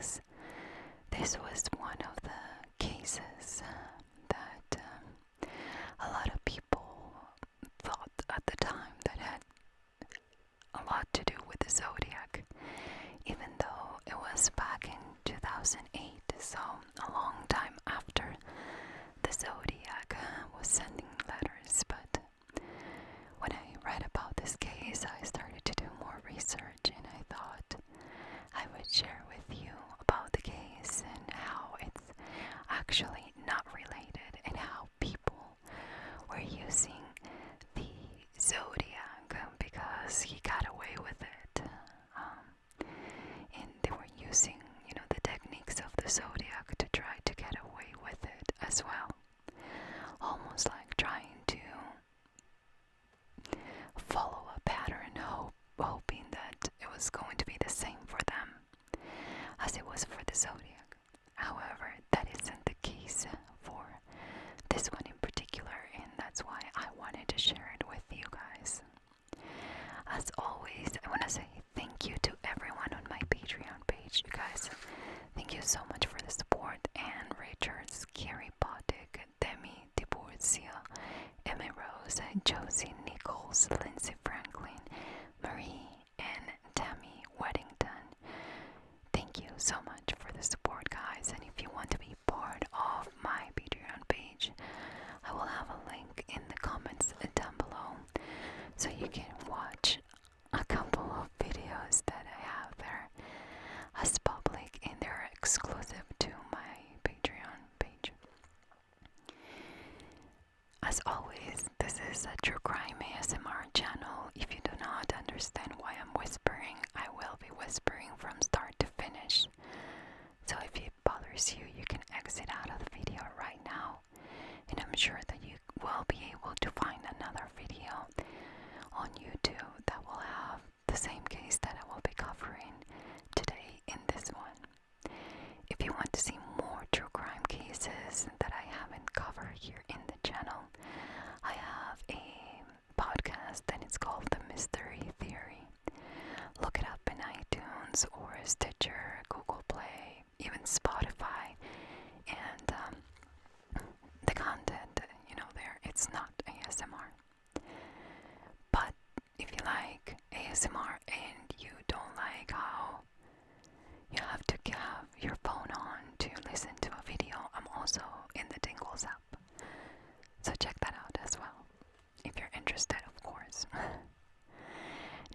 because this was one of the cases that a lot of people thought at the time that had a lot to do with the zodiac, even though it was back in 2008, so a long time after the zodiac was sending letters. But when I read about this case, I started to do more research, and I thought I would share with you about the case and how it's actually not related, and how people were using the zodiac because he got away with it. And they were using, the techniques of the zodiac to try to get away with it as well. Almost like trying to follow a pattern, hoping that it was going to be the same for them as it was for the zodiac. However, that isn't the case for this one in particular, and that's why I wanted to share it with you guys. As always, I want to say thank you to everyone on my Patreon page. You guys, thank you so much for the support. And Richards, Gary Botic, Demi Tiburcia, Emma Rose, Josie Nichols, Lindsay Franklin, Marie, and Tammy Weddington. Thank you so much for the support, guys. And if you want to be part of my Patreon page, I will have a link in the comments down below, so you can watch a couple of videos that I have there as public, and they're exclusive to my Patreon page. As always, this is a true crime ASMR channel. If you do not understand why I'm whispering, I will be whispering from start to finish. So if it bothers you, you can exit out of the video right now, and I'm sure that you will be able to find another video on YouTube that will have the same case that I will be covering today in this one. If you want to see more true crime cases that I haven't covered here in the channel, I have a podcast and it's called The Mystery Theory. Look it up in iTunes or Stitcher, Google Play, even Spotify, and the content, there, it's not ASMR. But if you like ASMR and you don't like how you have to have your phone on to listen to a video, I'm also in the Tingles app. So check that out as well, if you're interested, of course.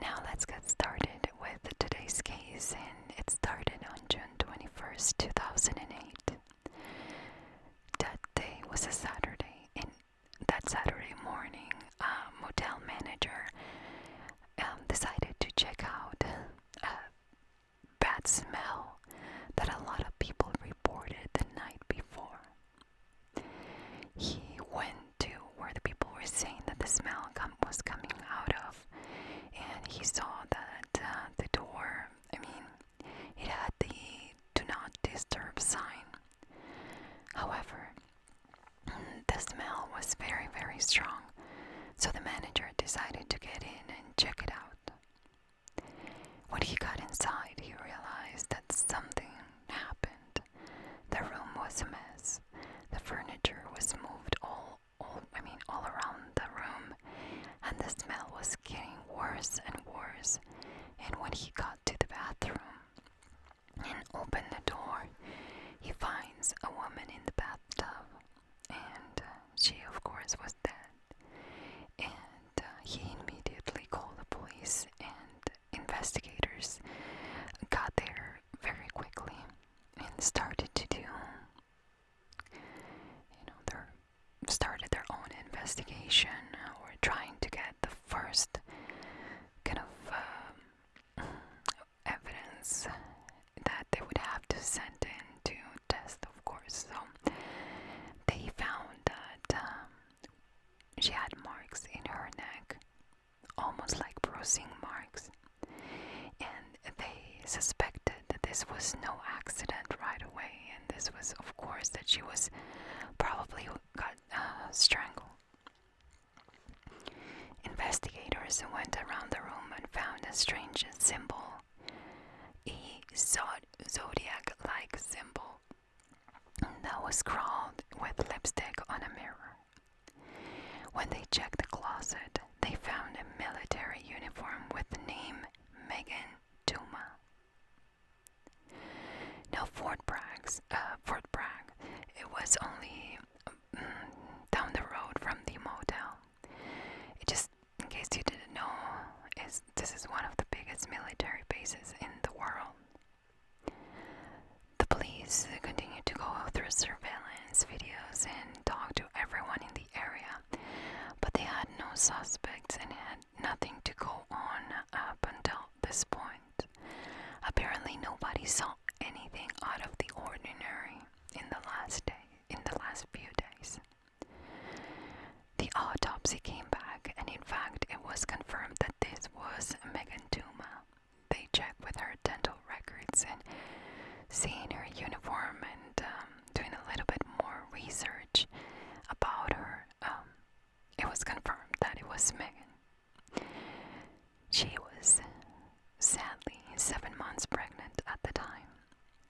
Now let's get started with today's case, and it started on June 21st, 2008. That day was a Saturday, and that Saturday morning, a motel manager decided to check out a bad smell that a lot of people reported the night before. He went to where the people were saying that the smell was coming out of, and he saw that the door, it had the do not disturb sign. However, the smell was very, very strong, so the manager decided to get in and check it out. When he got inside, he realized that something happened. The room was a mess. The furniture was moved all around the room, and the smell was getting worse and worse. And when he got to the bathroom and opened the door, he finds a woman in the bathtub, and she, of course, was dead. And he immediately called the police, and investigators got there very quickly and started to do, started their own investigation, or trying to get the first kind of evidence that they would have to send in to test, of course. So they found that she had marks in her neck, almost like bruising marks, and they suspected that this was no accident right away, and this was, of course, that she was probably got strangled. Investigators went around the room and found a strange symbol, a zodiac scrawled with lipstick on a mirror. When they checked the closet, they found a military uniform with the name Megan Touma. Now Fort Bragg, it was only down the road from the motel. It just, in case you didn't know, this is one of the biggest military bases in the world. The police continued to go through surveillance videos and talk to everyone in the area, but they had no suspects and had nothing to go on up until this point. Apparently nobody saw anything out of the ordinary in the last few days. The autopsy came back, and in fact it was confirmed that this was Megan Touma. They checked with her dental records, and seeing her uniform and doing a little bit more research about her, it was confirmed that it was Megan. She was sadly 7 months pregnant at the time,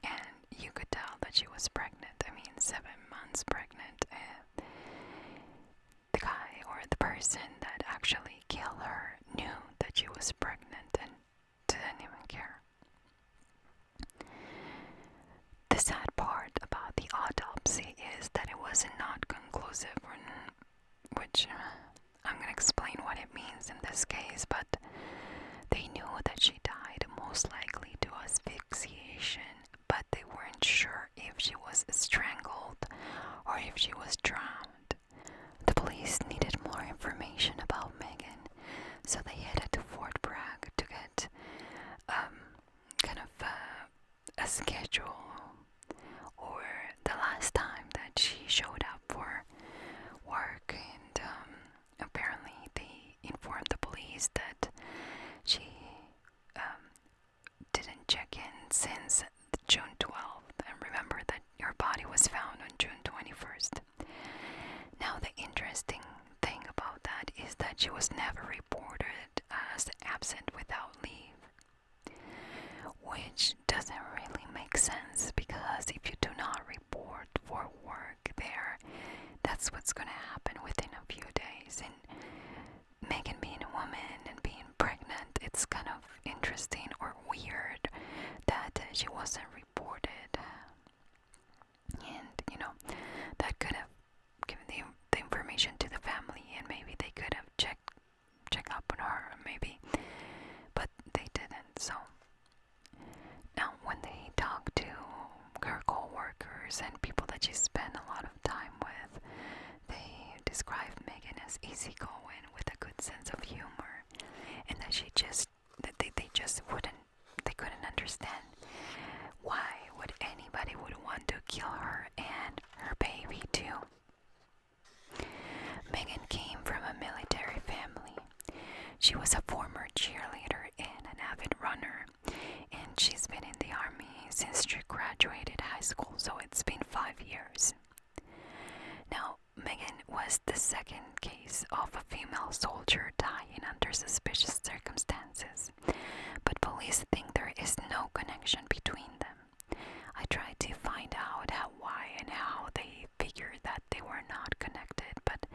and you could tell that she was pregnant. I mean, 7 months pregnant, and the guy or the person that actually killed her knew that she was pregnant and didn't even care. The sad part about the autopsy is that it was not conclusive, which I'm going to explain what it means in this case, but they knew that she died most likely to asphyxiation, but they weren't sure if she was strangled or if she was drowned. The police needed more information about Megan, so they headed to Fort Bragg to get a schedule, or the last time that she showed up for work, and apparently they informed the police that she didn't check in since June 12th, and remember that her body was found on June 21st. Now the interesting thing about that is that she was never reported as absent without leave, which doesn't really make sense, because if you do not report for work there, that's what's going to happen within a few days. And Megan being a woman and being pregnant, it's kind of interesting or weird that she wasn't reported, and that could have given the information to the family, and maybe they could have check up on her, maybe, but they didn't. So now when they talk to her co-workers and people that she spent a lot of time with, they describe Megan as easygoing with a good sense of humor, and that they couldn't understand why would anybody would want to kill her and her baby too. Megan came from a military family. She was a former cheerleader and an avid runner, and she's been in the army since she graduated high school, so it's been 5 years. Now, Megan was the second case of a female soldier dying under suspicious circumstances, but police think there is no connection between them. I tried to find out why and how they figured that they were not connected, but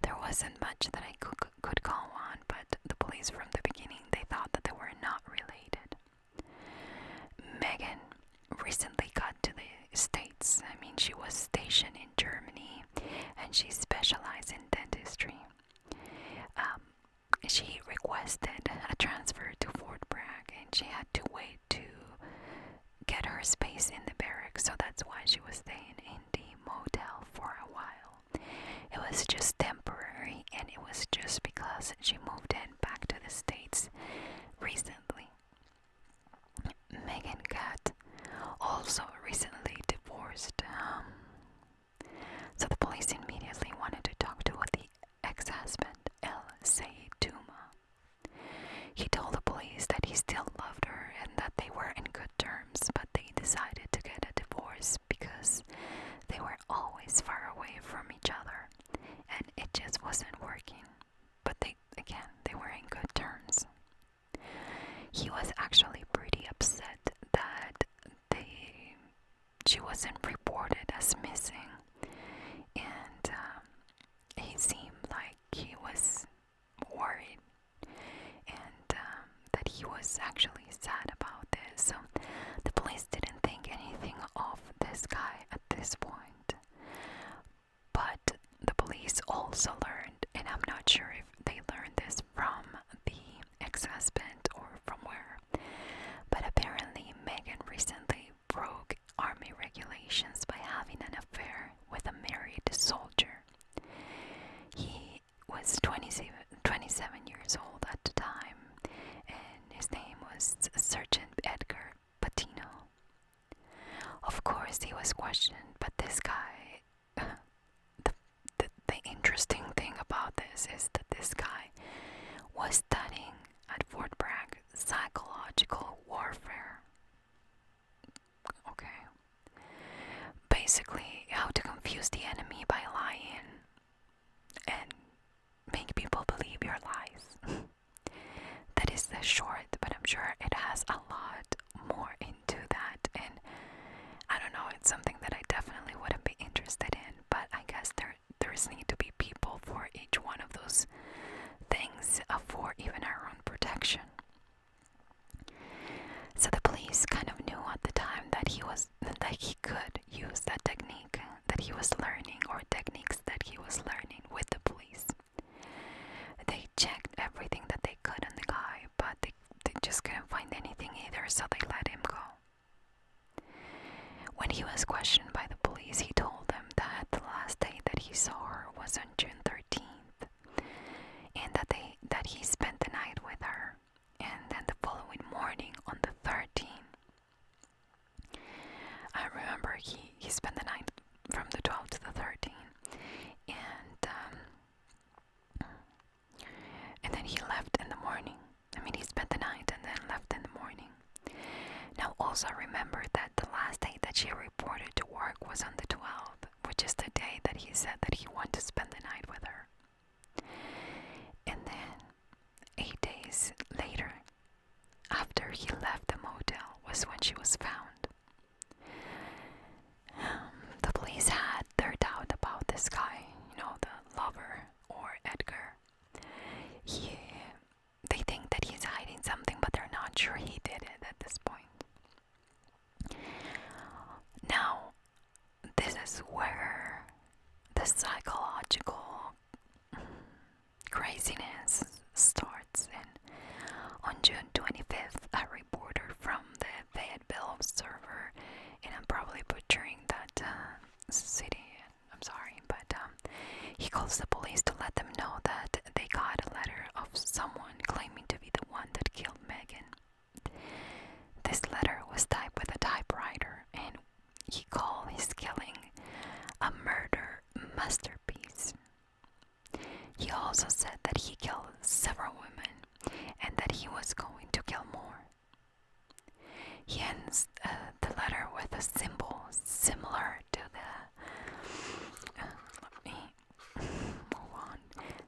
there wasn't much that I could go on. But the police from the beginning, they thought that they were not related. Megan recently got to the States. I mean, she was stationed in Germany, and she specialized in dentistry. She requested a transfer to Fort Bragg, and she had to wait to get her space in the barracks, so that's why she was staying in the motel for a while. It was just temporary, and it was just because she moved in back to the States recently. Megan got also recently divorced, so the police immediately wanted to talk to the ex-husband, Touma. He told the police that he still loved her and that they were in good terms, but they decided to get a divorce because they were always far away from each other, and it just wasn't working. But they were in good terms. He was actually pretty upset that she wasn't reported as missing, and he seemed like he was worried, and that he was actually sad about this. So the police didn't think anything of this guy at this point. But the police also learned, and I'm not sure if they learned this from the ex-husband or from where, but apparently Megan recently broke army regulations by having an affair with a married soldier. He was 27 years old at the time, and his name was Sergeant Edgar Patino. Of course, he was questioned, but this guy, the interesting thing about this is that this guy was studying at Fort Bragg psychological warfare. Okay. Basically, how to confuse the enemy by lying and make people believe your lies. That is the short, but I'm sure it has a lot more into that, and I don't know, it's something that I definitely wouldn't be interested in, but I guess there's need to be people for each one of those things for even our own protection. So the police kind of knew at the time that he could use that technique that he was learning, or techniques that he was learning with the police. They checked everything that they could on the guy, but they just couldn't find anything either, so they let him go. When he was questioned by the police, he told them that the last day that he saw her was on June 13th, and that he spent the night with her, and then the following morning on the 13th. I remember he spent the night from the 12th to the 13th, and then he left in the morning. I mean, he spent the night and then left in the morning. Now also remember that the last day that she reported to work was on the 12th, which is the day that he said that he wanted to spend the night with her. And then 8 days later, after he left the motel, was when she was found. The police had their doubt about this guy, the lover, or Edgar. They think that he's hiding something, but they're not sure he did it at this point. Now, this is where the psychological craziness starts. And on June 25th, a reporter from the Fayetteville Observer, and I'm probably butchering that city, I'm sorry, but he calls the police to let them know that they got a letter of someone claiming to be the one that killed Megan. This letter was typed with a typewriter, and he called his killing a murder masterpiece. He also said that he killed several women and that he was going to kill more. He ends the letter with a symbol similar to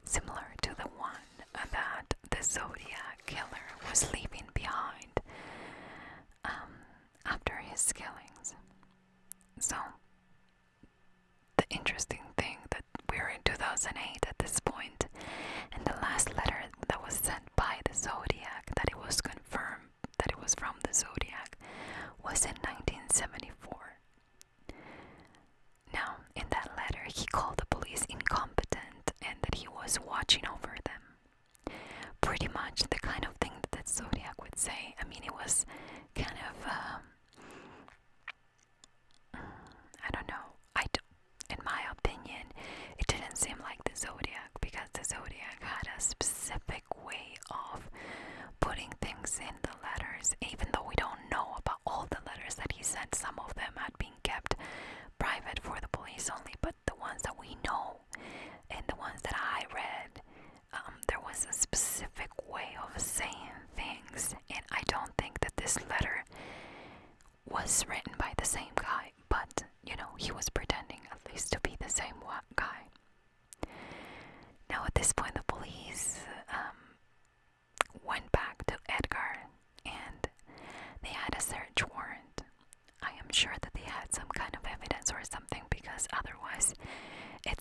similar to the one that the Zodiac killer was leaving behind after his killings. So, the interesting thing that we're in 2008 at this point, and the last letter that was sent by the Zodiac, that it was confirmed that it was from the Zodiac, was in 1974. Now, in that letter, he called the police incompetent and that he was watching over them. Pretty much the kind of thing that Zodiac would say. I mean, it was kind of, I don't know. In my opinion, it didn't seem like the Zodiac, because the Zodiac had a specific way of putting things in the letters, even though we don't know about all the letters that he sent. Some of them had been kept private for the police only, but the ones that we know and the ones that I read, there was a specific way of saying things, and I don't think that this letter was written by the same guy, but he was pretending at least to be the same guy. Now at this point, the police went back to Edgar, and they had a search warrant. I am sure that they had some kind of evidence or something,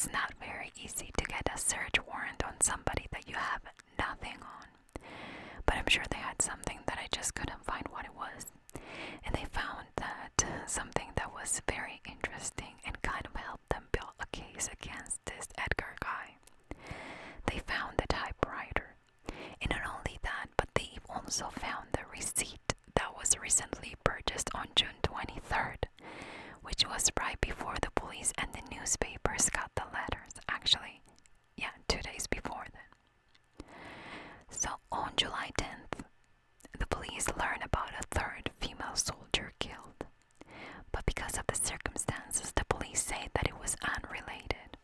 it's not very easy to get a search warrant on somebody that you have nothing on. But I'm sure they had something that I just couldn't find what it was. And they found that something that was very interesting and kind of helped them build a case against this Edgar guy. They found the typewriter. And not only that, but they also found the receipt that was recently purchased on June 23rd, which was right before the police and the newspapers got the letters. Actually, yeah, 2 days before then. So on July 10th, the police learned about a third female soldier killed. But because of the circumstances, the police say that it was unrelated.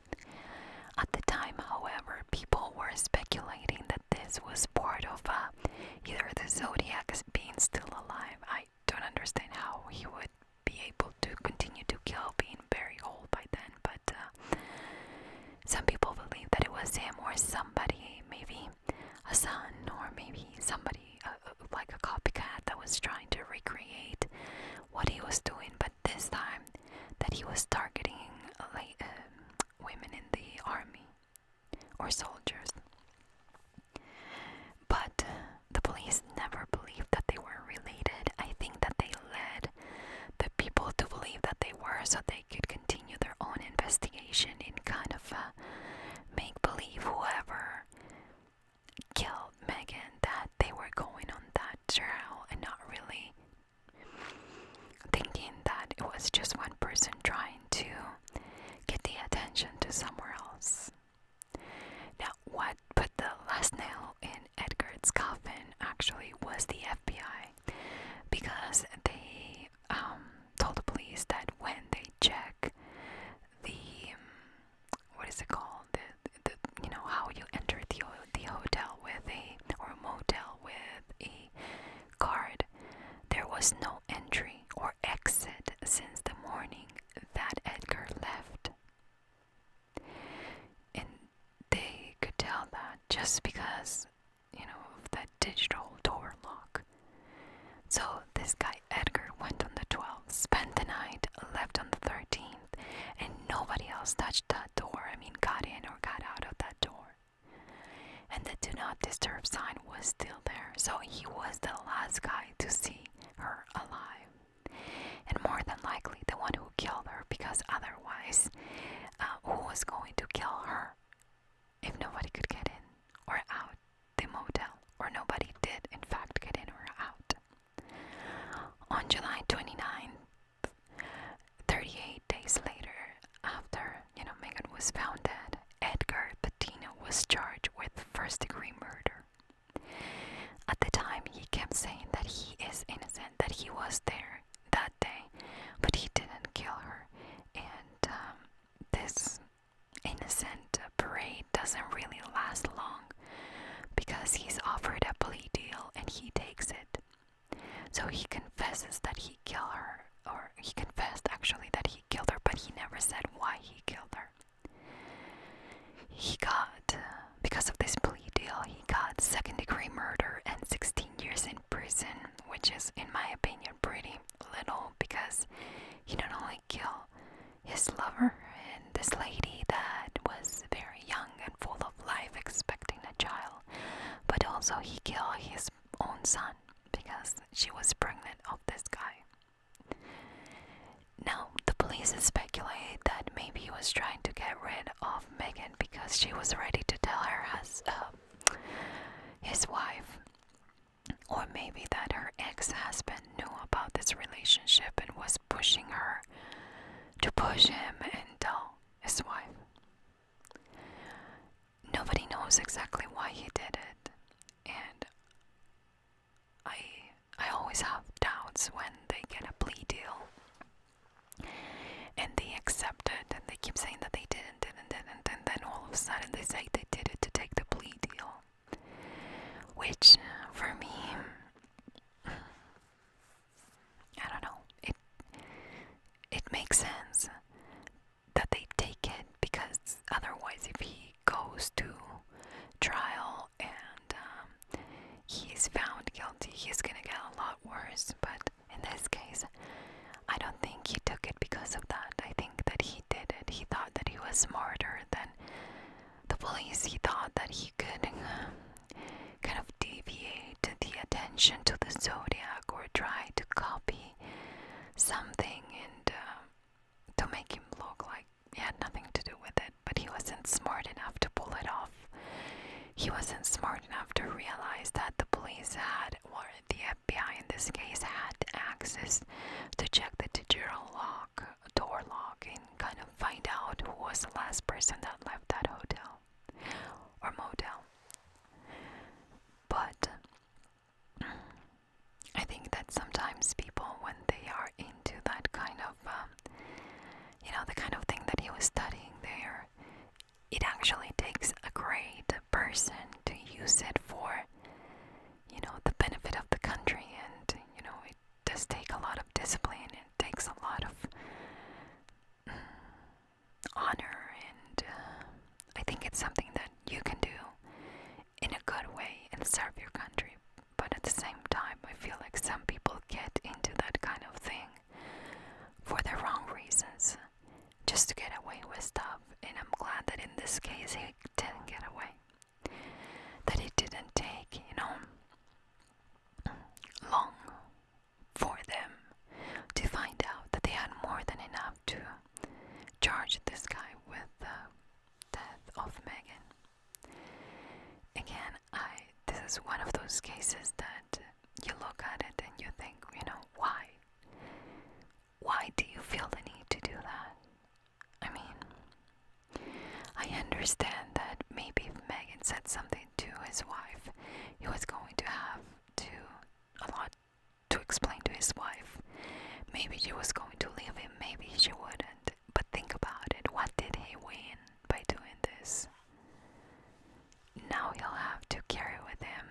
At the time, however, people were speculating that this was part of either the Zodiac being still alive. I don't understand how he would be able to continue to kill being very old by then, but some people believe that it was him or somebody, maybe a son or maybe somebody like a copycat that was trying to recreate what he was doing, but this time that he was targeting women in the army or soldiers. But the police never believed that they were related. I think that they led the people to believe that they were so they could continue their own investigation in kind of make believe whoever killed Megan that they were going on that trail and not really thinking that it was just one person trying to get the attention to somewhere else. Now, what put the last nail in Edgar's coffin actually was the FBI, because they told the police that when they check the what is it called, the you know how you enter the hotel with or motel with a card, there was no entry or exit since the morning that Edgar left. And they could tell that just because, of that digital door lock. So this guy Edgar went on the 12th, spent the night, left on the 13th, and nobody else touched that door. I mean, got in or got out of that door. And the do not disturb sign was still there, so he was the last guy to see her alive. And more than likely the one who killed her, because otherwise, who was going to kill her if nobody could get in or out the motel, or nobody did in fact get in or out. On July 29th, 38 days later, after, Megan was found dead, Edgar Patino was charged with first-degree murder. At the time, he kept saying that he is innocent, that he was there that day, but he didn't kill her. And this innocent parade doesn't really last long, because he's offered a plea deal and he takes it. So he confesses that he killed her, or he confessed actually that he killed her, but he never said why he killed her. He got, because of this plea deal, he got second-degree murder and 16 years in prison, which is, in my opinion, pretty little, because he not only killed his lover and this lady that was very young and full of life, expecting a child, but also he killed his own son because she was pregnant of this guy. Now, the police speculate that maybe he was trying to get rid of Megan because she was ready to tell her his wife, or maybe that her ex-husband knew about this relationship and was pushing her to push him and tell his wife. Nobody knows exactly why he did it, and I always have doubts when they get a plea deal and they accept it and they keep saying that they didn't, and then all of a sudden they say they did it to take the plea deal, which for me, I don't know, it makes sense that they take it, because otherwise if he goes to trial and he's found guilty, he's gonna get a lot worse. But in this case, I don't think he took it because of that. I think that he did it. He thought that he was smarter than serve your country. But at the same time, I feel like some people get into that kind of thing for the wrong reasons, just to get away with stuff. And I'm glad that in this case he didn't get away. That it didn't take, long for them to find out that they had more than enough to charge this guy with the death of Megan. Again, this is one of those cases that you look at it and you think, why? Why do you feel the need to do that? I mean, I understand that maybe if Megan said something to his wife, he was going to have a lot to explain to his wife. Maybe she was going to leave him, maybe she wouldn't. But think about it, what did he win by doing this? Now he'll have to carry with him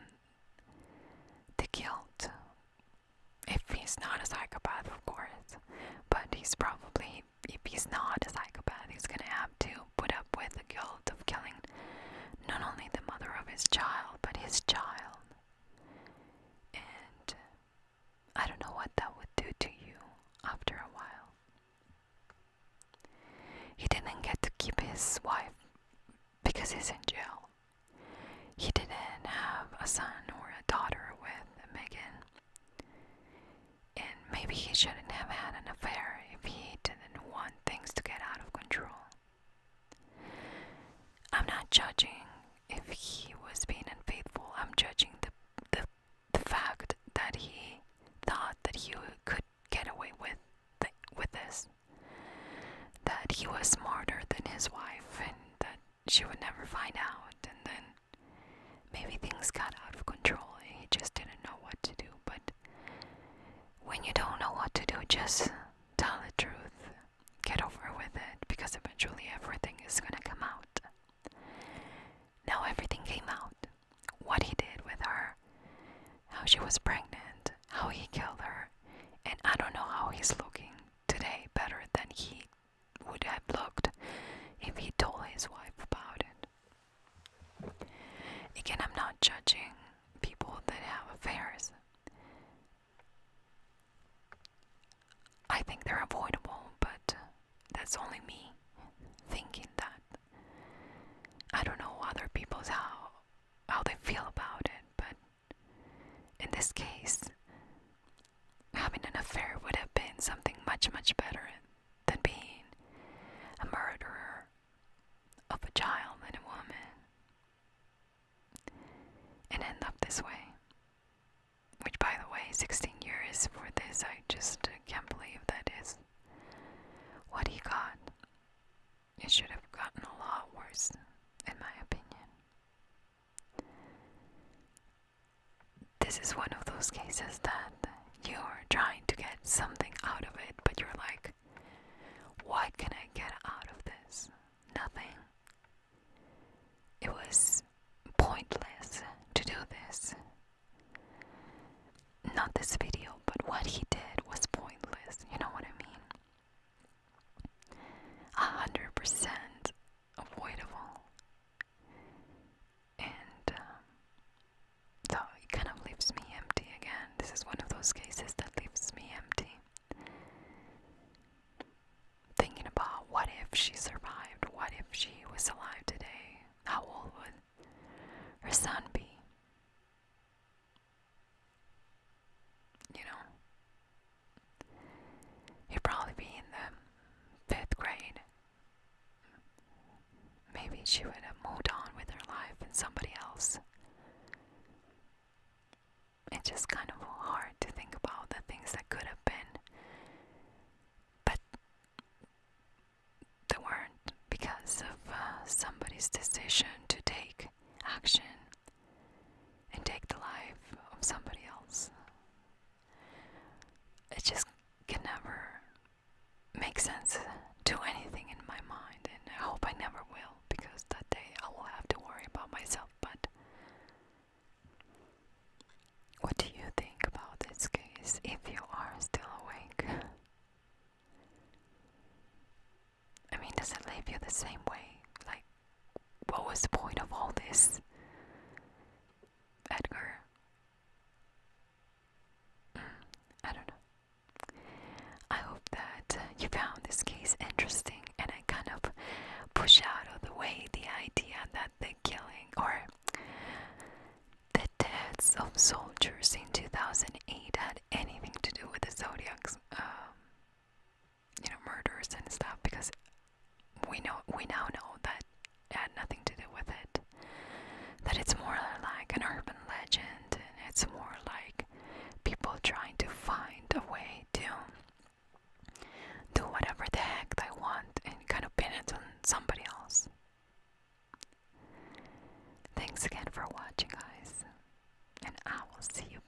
the guilt. If he's not a psychopath, of course. But he's probably, if he's not a psychopath, he's gonna have to put up with the guilt of killing not only the mother of his child, but his child. And I don't know what that would do to you after a while. He didn't get to keep his wife because he's in jail. He didn't have a son or a daughter with Megan. And maybe he shouldn't have had an affair if he didn't want things to get out of control. I'm not judging if he was being unfaithful. I'm judging the fact that he thought that he could get away with this. That he was smarter than his wife and that she would never find out. And then maybe things got out of control and he just didn't know what to do. But when you don't know what to do, just tell the truth. Get over with it, because eventually everything is gonna come out. Now everything came out. What he did with her, how she was pregnant, how he killed her, and I don't know how he's looking today better than he would have looked if he told his wife about it. Again, I'm not judging people that have affairs. I think they're avoidable, but that's only me thinking that. I don't know other people's how they feel about it, but in this case, having an affair would have been something much, much better than being a murderer of a child and a woman and end up this way. Which, by the way, 16 years for this, I just can't believe that is what he got. It should have gotten a lot worse, in my opinion. This is one of those cases that you're trying to get something out of it, but you're like, what can I get out of this? Nothing. It was pointless to do this. Not this video, but what he did was pointless. You know what I mean? 100% avoidable. And so it kind of leaves me empty again. This is one of those cases that leaves me empty. Thinking about what if she survived? What if she was alive today? How old would her son be? He'd probably be in the 5th grade. Maybe she would have moved on with her life and somebody else. It's just kind of hard to think about the things that could have been, but they weren't, because of somebody's decision to take action and take the life of somebody else. It just can never make sense to anything in my mind, and I hope I never will, because that day I will have to worry about myself. But what do you think about this case, if you are still awake? I mean, does it leave you the same way? Like, what was the point of all this? At you found this case interesting, and I kind of push out of the way the idea that the killing or the deaths of soldiers in 2008 had anything to do with the Zodiac's, murders and stuff, because we now know that it had nothing to do with it. That it's more like an urban legend, and it's more like people trying to find a way to do whatever the heck they want and kind of pin it on somebody else. Thanks again for watching, guys, and I will see you